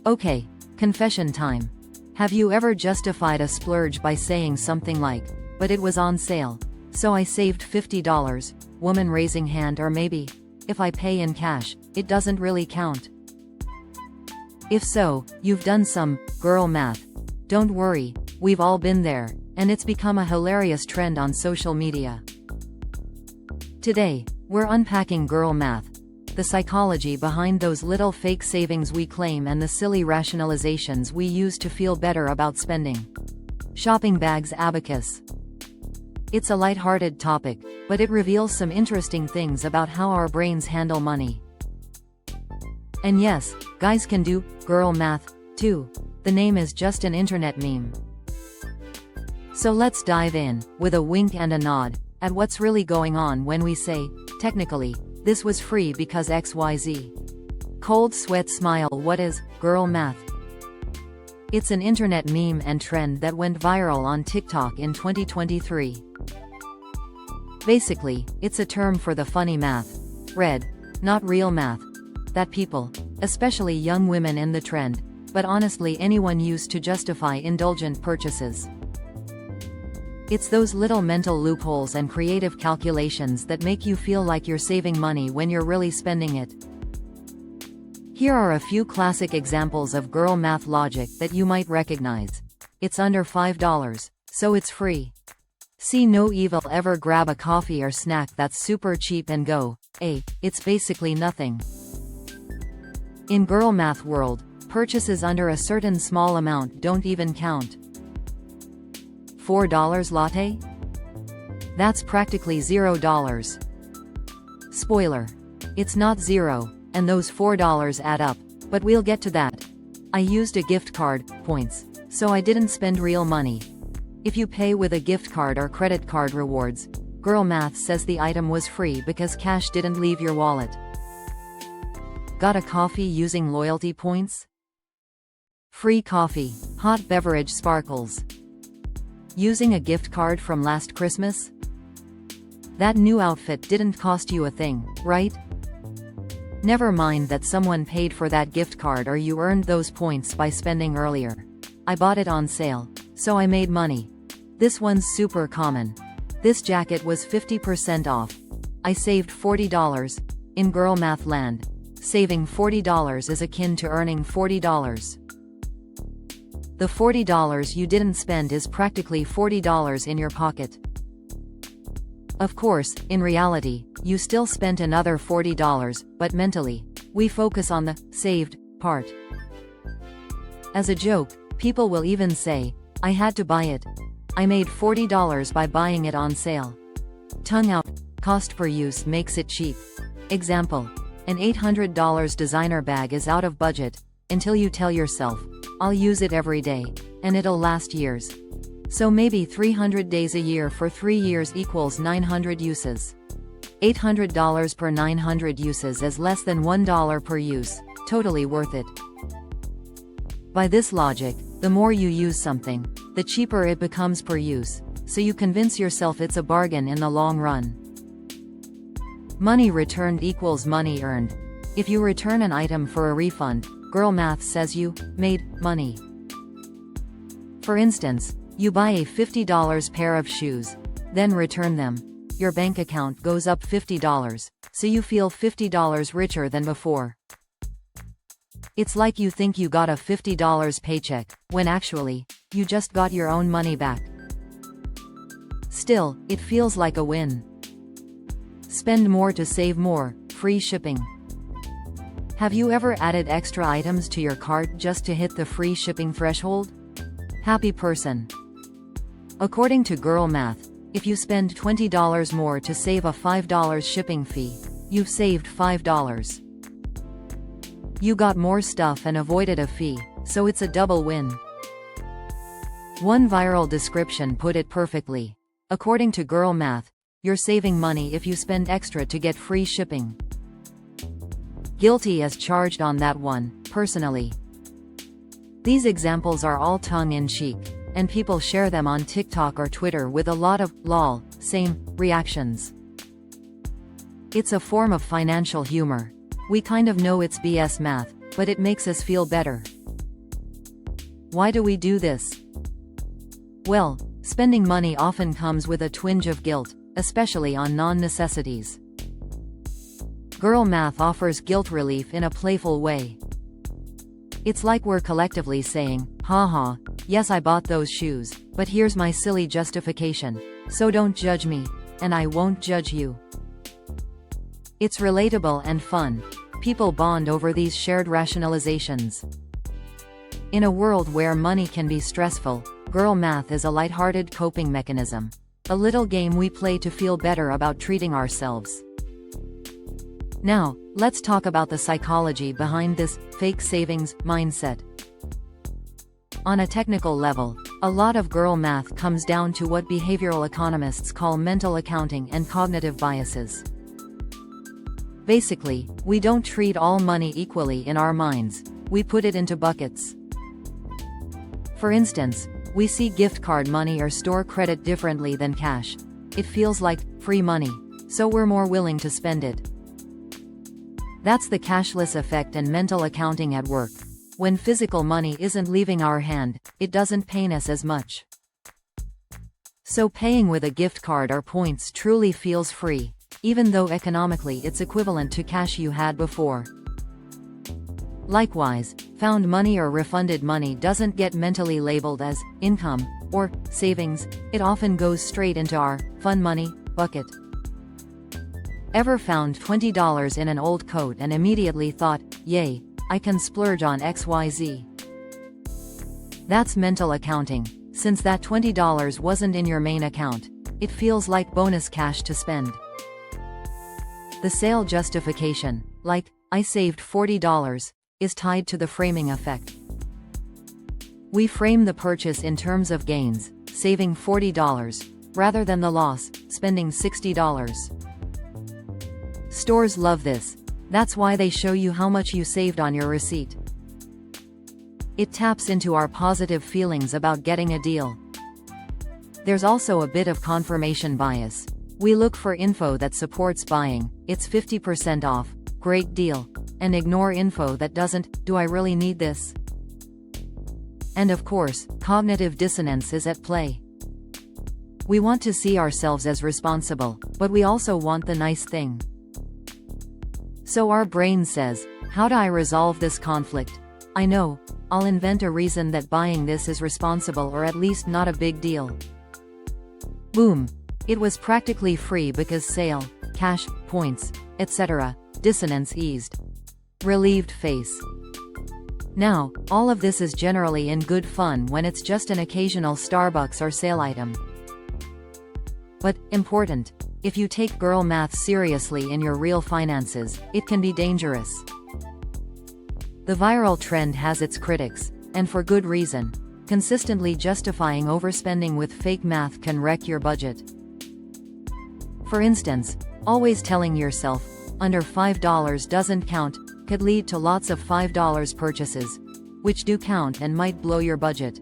Okay, confession time. Have you ever justified a splurge by saying something like, "But it was on sale, so I saved $50, woman raising hand, or maybe, "If I pay in cash, it doesn't really count"? If so, you've done some girl math. Don't worry, we've all been there, and it's become a hilarious trend on social media. Today, we're unpacking girl math, the psychology behind those little fake savings we claim and the silly rationalizations we use to feel better about spending. Shopping bags abacus. It's a light-hearted topic, but it reveals some interesting things about how our brains handle money. And yes, guys can do girl math, too. The name is just an internet meme. So let's dive in, with a wink and a nod, at what's really going on when we say, technically, this was free because XYZ. Cold sweat smile. What is girl math? It's an internet meme and trend that went viral on TikTok in 2023. Basically, it's a term for the funny math. Not real math. That people, especially young women in the trend, but honestly anyone used to justify indulgent purchases. It's those little mental loopholes and creative calculations that make you feel like you're saving money when you're really spending it. Here are a few classic examples of girl math logic that you might recognize. It's under $5, so it's free. See no evil. Ever grab a coffee or snack that's super cheap and go, it's basically nothing. In girl math world, purchases under a certain small amount don't even count. $4 latte? That's practically $0. Spoiler. It's not zero, and those $4 add up, but we'll get to that. I used a gift card, points, so I didn't spend real money. If you pay with a gift card or credit card rewards, girl math says the item was free because cash didn't leave your wallet. Got a coffee using loyalty points? Free coffee, hot beverage sparkles. Using a gift card from last Christmas? That new outfit didn't cost you a thing, right? Never mind that someone paid for that gift card or you earned those points by spending earlier. I bought it on sale, so I made money. This one's super common. This jacket was 50% off. I saved $40. In girl math land, saving $40 is akin to earning $40. The $40 you didn't spend is practically $40 in your pocket. Of course, in reality, you still spent another $40, but mentally, we focus on the saved part. As a joke, people will even say, I had to buy it. I made $40 by buying it on sale. Tongue out, cost per use makes it cheap. Example, an $800 designer bag is out of budget, until you tell yourself, I'll use it every day, and it'll last years. So maybe 300 days a year for 3 years equals 900 uses. $800 per 900 uses is less than $1 per use, totally worth it. By this logic, the more you use something, the cheaper it becomes per use, so you convince yourself it's a bargain in the long run. Money returned equals money earned. If you return an item for a refund, girl math says you made money. For instance, you buy a $50 pair of shoes, then return them. Your bank account goes up $50, so you feel $50 richer than before. It's like you think you got a $50 paycheck, when actually, you just got your own money back. Still, it feels like a win. Spend more to save more, free shipping. Have you ever added extra items to your cart just to hit the free shipping threshold? Happy person. According to girl math, if you spend $20 more to save a $5 shipping fee, you've saved $5. You got more stuff and avoided a fee, so it's a double win. One viral description put it perfectly. According to girl math, you're saving money if you spend extra to get free shipping. Guilty as charged on that one, personally. These examples are all tongue-in-cheek, and people share them on TikTok or Twitter with a lot of lol, same reactions. It's a form of financial humor. We kind of know it's BS math, but it makes us feel better. Why do we do this? Well, spending money often comes with a twinge of guilt, especially on non-necessities. Girl math offers guilt relief in a playful way. It's like we're collectively saying, haha, yes I bought those shoes, but here's my silly justification, so don't judge me, and I won't judge you. It's relatable and fun. People bond over these shared rationalizations. In a world where money can be stressful, girl math is a lighthearted coping mechanism. A little game we play to feel better about treating ourselves. Now, let's talk about the psychology behind this fake savings mindset. On a technical level, a lot of girl math comes down to what behavioral economists call mental accounting and cognitive biases. Basically, we don't treat all money equally in our minds, we put it into buckets. For instance, we see gift card money or store credit differently than cash. It feels like free money, so we're more willing to spend it. That's the cashless effect and mental accounting at work. When physical money isn't leaving our hand, it doesn't pain us as much. So paying with a gift card or points truly feels free, even though economically it's equivalent to cash you had before. Likewise, found money or refunded money doesn't get mentally labeled as income or savings, it often goes straight into our fun money bucket. Ever found $20 in an old coat and immediately thought, yay, I can splurge on XYZ? That's mental accounting. Since that $20 wasn't in your main account, it feels like bonus cash to spend. The sale justification, like, I saved $40, is tied to the framing effect. We frame the purchase in terms of gains, saving $40, rather than the loss, spending $60. Stores love this. That's why they show you how much you saved on your receipt. It taps into our positive feelings about getting a deal. There's also a bit of confirmation bias. We look for info that supports buying, it's 50% off, great deal, and ignore info that doesn't, do I really need this? And of course, cognitive dissonance is at play. We want to see ourselves as responsible, but we also want the nice thing. So our brain says, how do I resolve this conflict? I know, I'll invent a reason that buying this is responsible or at least not a big deal. Boom! It was practically free because sale, cash, points, etc. Dissonance eased. Relieved face. Now, all of this is generally in good fun when it's just an occasional Starbucks or sale item. But, important, if you take girl math seriously in your real finances, it can be dangerous. The viral trend has its critics, and for good reason. Consistently justifying overspending with fake math can wreck your budget. For instance, always telling yourself, under $5 doesn't count, could lead to lots of $5 purchases, which do count and might blow your budget.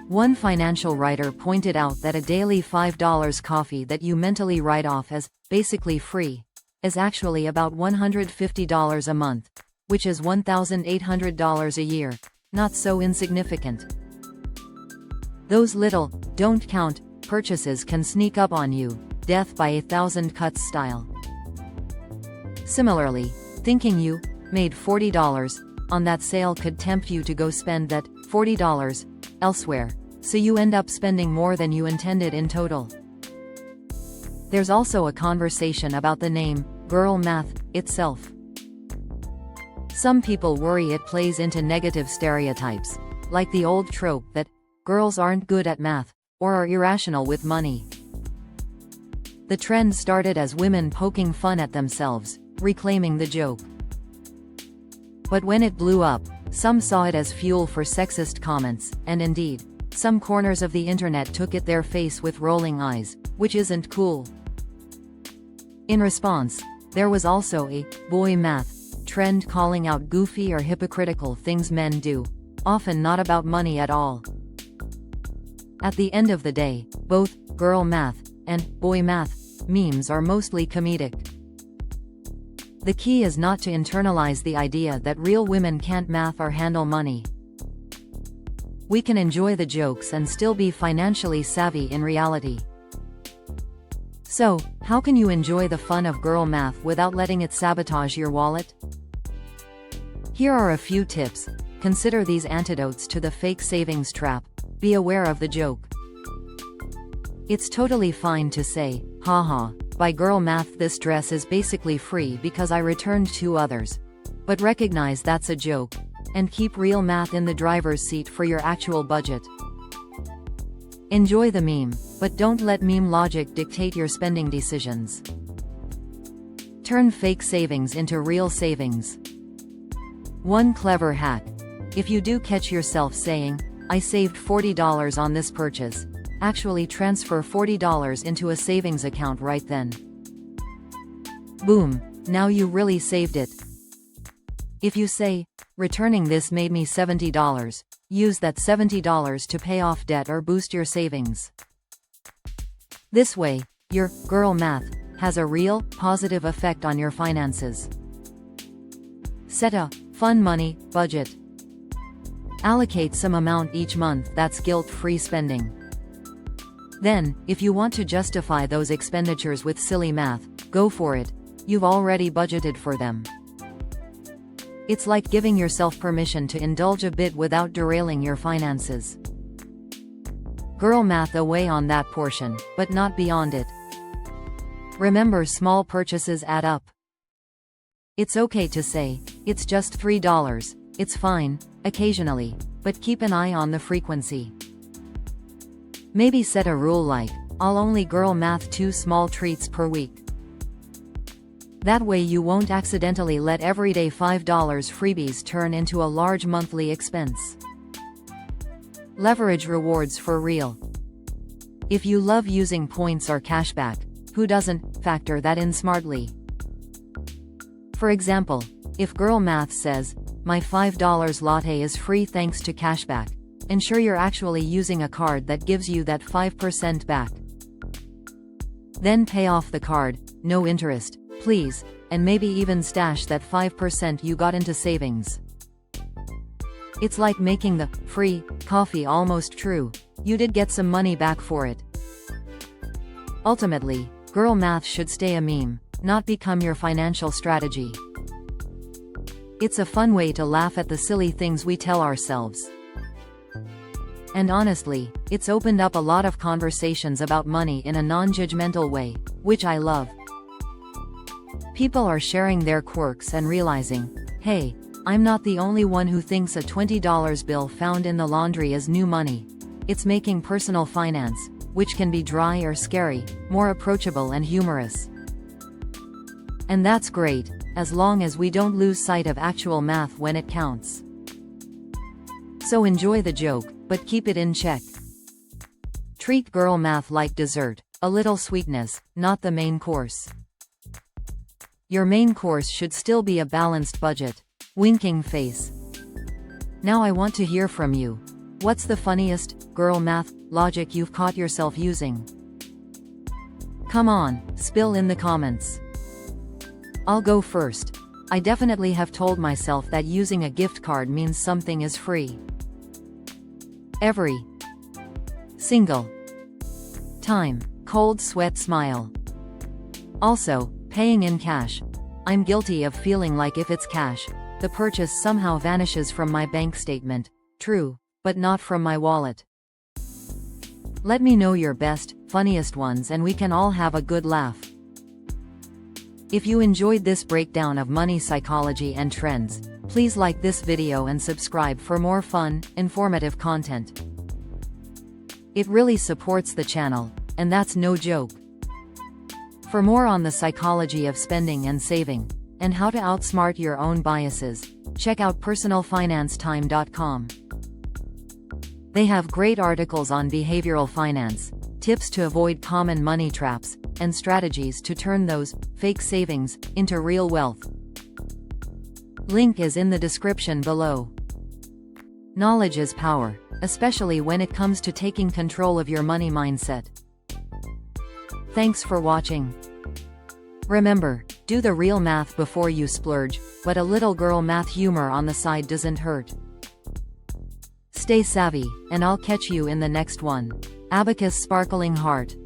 One financial writer pointed out that a daily $5 coffee that you mentally write off as basically free is actually about $150 a month, which is $1,800 a year, not so insignificant. Those little, don't count, purchases can sneak up on you, death by 1,000 cuts style. Similarly, thinking you made $40 on that sale could tempt you to go spend that $40 elsewhere, so you end up spending more than you intended in total. There's also a conversation about the name, girl math, itself. Some people worry it plays into negative stereotypes, like the old trope that girls aren't good at math, or are irrational with money. The trend started as women poking fun at themselves, reclaiming the joke. But when it blew up, some saw it as fuel for sexist comments, and indeed, some corners of the internet took it their face with rolling eyes, which isn't cool. In response, there was also a boy math trend calling out goofy or hypocritical things men do, often not about money at all. At the end of the day, both girl math and boy math memes are mostly comedic. The key is not to internalize the idea that real women can't math or handle money. we can enjoy the jokes and still be financially savvy in reality. So, how can you enjoy the fun of girl math without letting it sabotage your wallet? Here are a few tips. Consider these antidotes to the fake savings trap. Be aware of the joke. It's totally fine to say, haha, by girl math this dress is basically free because I returned 2 others. But recognize that's a joke, and keep real math in the driver's seat for your actual budget. Enjoy the meme, but don't let meme logic dictate your spending decisions. Turn fake savings into real savings. One clever hack. If you do catch yourself saying, I saved $40 on this purchase, actually transfer $40 into a savings account right then. Boom, now you really saved it. If you say, returning this made me $70, use that $70 to pay off debt or boost your savings. This way, your girl math has a real, positive effect on your finances. Set a fun money budget. Allocate some amount each month that's guilt-free spending. Then, if you want to justify those expenditures with silly math, go for it. You've already budgeted for them. It's like giving yourself permission to indulge a bit without derailing your finances. Girl math away on that portion, but not beyond it. Remember, small purchases add up. It's okay to say, it's just $3, it's fine, occasionally, but keep an eye on the frequency. Maybe set a rule like, I'll only girl math 2 small treats per week. That way you won't accidentally let everyday $5 freebies turn into a large monthly expense. Leverage rewards for real. If you love using points or cashback, who doesn't? Factor that in smartly. For example, if girl math says, my $5 latte is free thanks to cashback, ensure you're actually using a card that gives you that 5% back. Then pay off the card, no interest, please, and maybe even stash that 5% you got into savings. It's like making the free coffee almost true. You did get some money back for it. Ultimately, girl math should stay a meme, not become your financial strategy. It's a fun way to laugh at the silly things we tell ourselves. And honestly, it's opened up a lot of conversations about money in a non-judgmental way, which I love. People are sharing their quirks and realizing, hey, I'm not the only one who thinks a $20 bill found in the laundry is new money. It's making personal finance, which can be dry or scary, more approachable and humorous. And that's great, as long as we don't lose sight of actual math when it counts. So enjoy the joke, but keep it in check. Treat girl math like dessert, a little sweetness, not the main course. Your main course should still be a balanced budget. Winking face. Now I want to hear from you. What's the funniest girl math logic you've caught yourself using? Come on, spill in the comments. I'll go first. I definitely have told myself that using a gift card means something is free. Every single time. Cold sweat smile. Also, paying in cash. I'm guilty of feeling like if it's cash, the purchase somehow vanishes from my bank statement. True, but not from my wallet. Let me know your best, funniest ones and we can all have a good laugh. If you enjoyed this breakdown of money psychology and trends, please like this video and subscribe for more fun, informative content. It really supports the channel, and that's no joke. For more on the psychology of spending and saving, and how to outsmart your own biases, check out personalfinancetime.com. They have great articles on behavioral finance, tips to avoid common money traps, and strategies to turn those fake savings into real wealth. Link is in the description below. Knowledge is power, especially when it comes to taking control of your money mindset. Thanks for watching. Remember, do the real math before you splurge, but a little girl math humor on the side doesn't hurt. Stay savvy, and I'll catch you in the next one. Abacus Sparkling Heart.